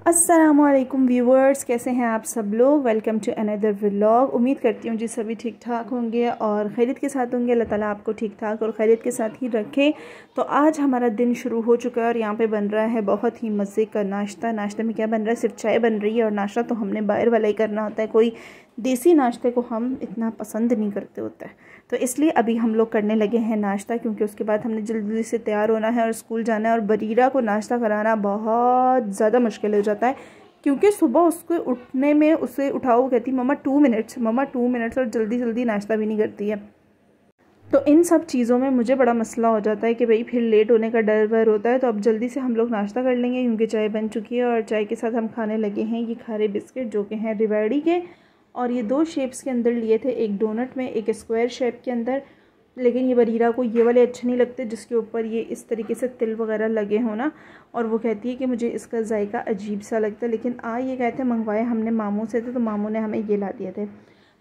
अस्सलामुअलैकुम व्यूवर्स, कैसे हैं आप सब लोग। Welcome to another vlog. उम्मीद करती हूँ जी सभी ठीक ठाक होंगे और खैरियत के साथ होंगे। अल्लाह ताला आपको ठीक ठाक और खैरियत के साथ ही रखे। तो आज हमारा दिन शुरू हो चुका है और यहाँ पे बन रहा है बहुत ही मज़े का नाश्ता। नाश्ते में क्या बन रहा है, सिर्फ चाय बन रही है और नाश्ता तो हमने बाहर वाला ही करना होता है। कोई देसी नाश्ते को हम इतना पसंद नहीं करते होता है, तो इसलिए अभी हम लोग करने लगे हैं नाश्ता, क्योंकि उसके बाद हमने जल्दी से तैयार होना है और स्कूल जाना है। और बरीरा को नाश्ता कराना बहुत ज़्यादा मुश्किल हो जाता है, क्योंकि सुबह उसको उठने में उसे उठाओ कहती मम्मा 2 मिनट्स, मम्मा 2 मिनट्स, और जल्दी जल्दी नाश्ता भी नहीं करती है। तो इन सब चीज़ों में मुझे बड़ा मसला हो जाता है कि भाई फिर लेट होने का डर वर होता है। तो अब जल्दी से हम लोग नाश्ता कर लेंगे, क्योंकि चाय बन चुकी है और चाय के साथ हम खाने लगे हैं ये खारे बिस्किट, जो कि हैं रिवाड़ी के। और ये 2 शेप्स के अंदर लिए थे, एक डोनट में, एक स्क्वायर शेप के अंदर। लेकिन ये बरीरा को ये वाले अच्छे नहीं लगते जिसके ऊपर ये इस तरीके से तिल वगैरह लगे हो ना, और वो कहती है कि मुझे इसका जायका अजीब सा लगता है। लेकिन ये कहते मंगवाए हमने मामू से थे, तो मामू ने हमें ये ला दिए थे।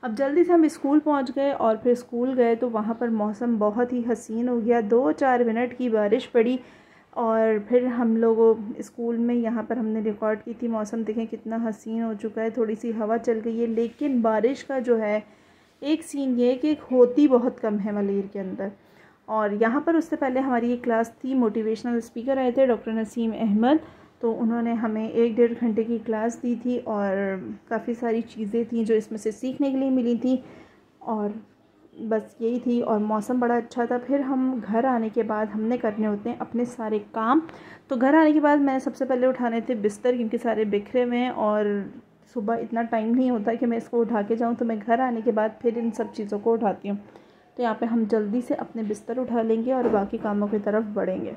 अब जल्दी से हम स्कूल पहुंच गए और फिर स्कूल गए तो वहाँ पर मौसम बहुत ही हसीन हो गया। 2-4 मिनट की बारिश पड़ी और फिर हम लोग स्कूल में यहाँ पर हमने रिकॉर्ड की थी। मौसम देखें कितना हसीन हो चुका है, थोड़ी सी हवा चल गई है। लेकिन बारिश का जो है एक सीन ये है कि होती बहुत कम है मलेर के अंदर। और यहाँ पर उससे पहले हमारी ये क्लास थी, मोटिवेशनल स्पीकर आए थे डॉक्टर नसीम अहमद, तो उन्होंने हमें 1-1.5 घंटे की क्लास दी थी और काफ़ी सारी चीज़ें थी जो इसमें से सीखने के लिए मिली थी। और बस यही थी, और मौसम बड़ा अच्छा था। फिर हम घर आने के बाद हमने करने होते हैं अपने सारे काम। तो घर आने के बाद मैंने सबसे पहले उठाने थे बिस्तर, क्योंकि सारे बिखरे हुए हैं और सुबह इतना टाइम नहीं होता कि मैं इसको उठा के जाऊँ। तो मैं घर आने के बाद फिर इन सब चीज़ों को उठाती हूँ। तो यहाँ पे हम जल्दी से अपने बिस्तर उठा लेंगे और बाकी कामों की तरफ बढ़ेंगे।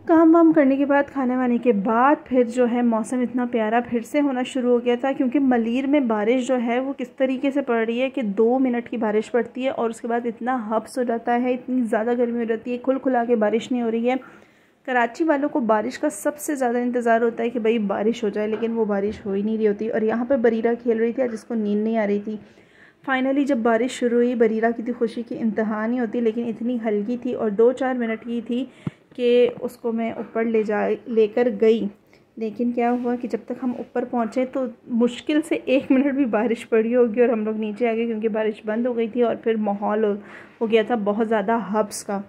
काम वाम करने के बाद, खाने वाने के बाद, फिर जो है मौसम इतना प्यारा फिर से होना शुरू हो गया था, क्योंकि मलीर में बारिश जो है वो किस तरीके से पड़ रही है कि 2 मिनट की बारिश पड़ती है और उसके बाद इतना हब्स हो जाता है, इतनी ज़्यादा गर्मी हो जाती है, खुल खुला के बारिश नहीं हो रही है। कराची वालों को बारिश का सबसे ज़्यादा इंतज़ार होता है कि भाई बारिश हो जाए, लेकिन वो बारिश हो ही नहीं रही होती। और यहाँ पर बरीरा खेल रही थी जिसको नींद नहीं आ रही थी। फाइनली जब बारिश शुरू हुई, बरीरा की थी खुशी की इंतहा नहीं होती, लेकिन इतनी हल्की थी और 2-4 मिनट की थी कि उसको मैं ऊपर लेकर गई। लेकिन क्या हुआ कि जब तक हम ऊपर पहुँचे तो मुश्किल से 1 मिनट भी बारिश पड़ी होगी और हम लोग नीचे आ गए, क्योंकि बारिश बंद हो गई थी और फिर माहौल हो गया था बहुत ज़्यादा हब्स का।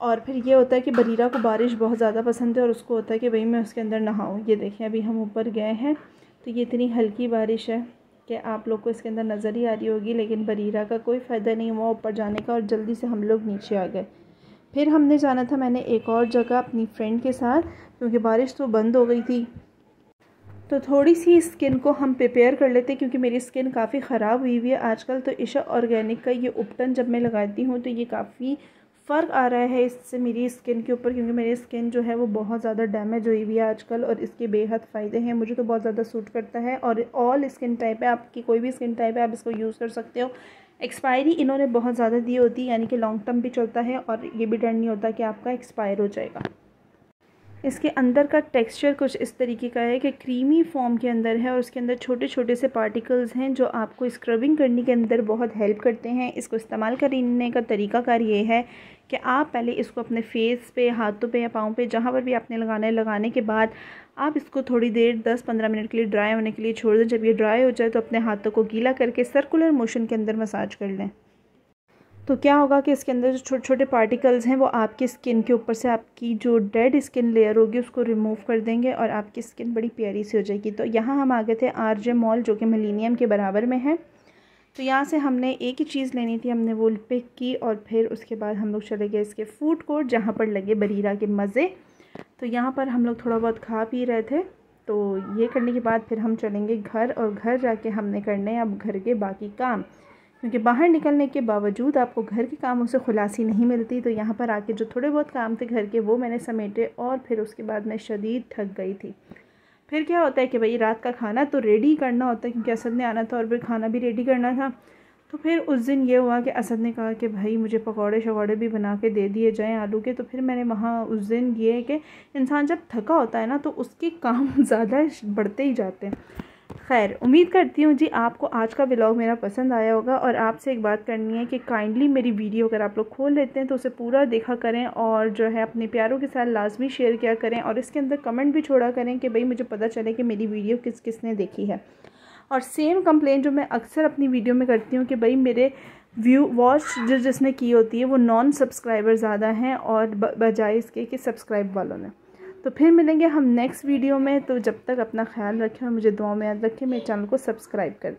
और फिर ये होता है कि बरीरा को बारिश बहुत ज़्यादा पसंद है और उसको होता है कि भाई मैं उसके अंदर नहाऊँ। ये देखें अभी हम ऊपर गए हैं तो ये इतनी हल्की बारिश है कि आप लोग को इसके अंदर नज़र ही आ रही होगी, लेकिन बरीरा का कोई फ़ायदा नहीं हुआ ऊपर जाने का और जल्दी से हम लोग नीचे आ गए। फिर हमने जाना था मैंने एक और जगह अपनी फ्रेंड के साथ, क्योंकि बारिश तो बंद हो गई थी। तो थोड़ी सी स्किन को हम प्रिपेयर कर लेते, क्योंकि मेरी स्किन काफ़ी ख़राब हुई हुई है आजकल। तो ईशा ऑर्गेनिक का ये उपटन जब मैं लगाती हूँ तो ये काफ़ी फ़र्क आ रहा है इससे मेरी स्किन के ऊपर, क्योंकि मेरी स्किन जो है वो बहुत ज़्यादा डैमेज हुई हुई है आजकल और इसके बेहद फ़ायदे हैं। मुझे तो बहुत ज़्यादा सूट करता है और ऑल स्किन टाइप है, आपकी कोई भी स्किन टाइप है आप इसको यूज़ कर सकते हो। एक्सपायरी इन्होंने बहुत ज़्यादा दी होती है, यानी कि लॉन्ग टर्म भी चलता है और ये भी डर नहीं होता कि आपका एक्सपायर हो जाएगा। इसके अंदर का टेक्सचर कुछ इस तरीके का है कि क्रीमी फॉर्म के अंदर है और उसके अंदर छोटे छोटे से पार्टिकल्स हैं जो आपको स्क्रबिंग करने के अंदर बहुत हेल्प करते हैं। इसको इस्तेमाल करने का तरीकाकार ये है कि आप पहले इसको अपने फेस पे, हाथों पे या पाँव पे, जहाँ पर भी आपने लगाना है, लगाने के बाद आप इसको थोड़ी देर 10-15 मिनट के लिए ड्राई होने के लिए छोड़ दें। जब ये ड्राई हो जाए तो अपने हाथों को गीला करके सर्कुलर मोशन के अंदर मसाज कर लें। तो क्या होगा कि इसके अंदर जो छोटे छोटे पार्टिकल्स हैं वो आपकी स्किन के ऊपर से आपकी जो डेड स्किन लेयर होगी उसको रिमूव कर देंगे और आपकी स्किन बड़ी प्यारी सी हो जाएगी। तो यहाँ हम आ गए थे आरजे मॉल, जो कि मिलेनियम के बराबर में है। तो यहाँ से हमने एक ही चीज़ लेनी थी, हमने वो पिक की और फिर उसके बाद हम लोग चले गए इसके फूड कोर्ट, जहाँ पर लगे बरीरा के मज़े। तो यहाँ पर हम लोग थोड़ा बहुत खा पी रहे थे। तो ये करने के बाद फिर हम चलेंगे घर, और घर जाके हमने करने अब घर के बाकी काम, क्योंकि बाहर निकलने के बावजूद आपको घर के कामों से खुलासी नहीं मिलती। तो यहाँ पर आके जो थोड़े बहुत काम थे घर के वो मैंने समेटे और फिर उसके बाद मैं शदीद थक गई थी। फिर क्या होता है कि भाई रात का खाना तो रेडी करना होता है, क्योंकि असद ने आना था और फिर खाना भी रेडी करना था। तो फिर उस दिन ये हुआ कि असद ने कहा कि भाई मुझे पकौड़े शकौड़े भी बना के दे दिए जाएँ आलू के। तो फिर मैंने वहाँ उस दिन ये कि इंसान जब थका होता है ना तो उसके काम ज़्यादा बढ़ते ही जाते हैं। खैर, उम्मीद करती हूँ जी आपको आज का व्लॉग मेरा पसंद आया होगा। और आपसे एक बात करनी है कि काइंडली मेरी वीडियो अगर आप लोग खोल लेते हैं तो उसे पूरा देखा करें और जो है अपने प्यारों के साथ लाजमी शेयर किया करें और इसके अंदर कमेंट भी छोड़ा करें कि भाई मुझे पता चले कि मेरी वीडियो किस किसने देखी है। और सेम कंप्लेंट जो मैं अक्सर अपनी वीडियो में करती हूँ कि भाई मेरे वॉच जिसने की होती है वो नॉन सब्सक्राइबर ज़्यादा हैं और बजाय इसके कि सब्सक्राइब वालों ने। तो फिर मिलेंगे हम नेक्स्ट वीडियो में। तो जब तक अपना ख्याल रखें और मुझे दुआ में याद रखें। मेरे चैनल को सब्सक्राइब कर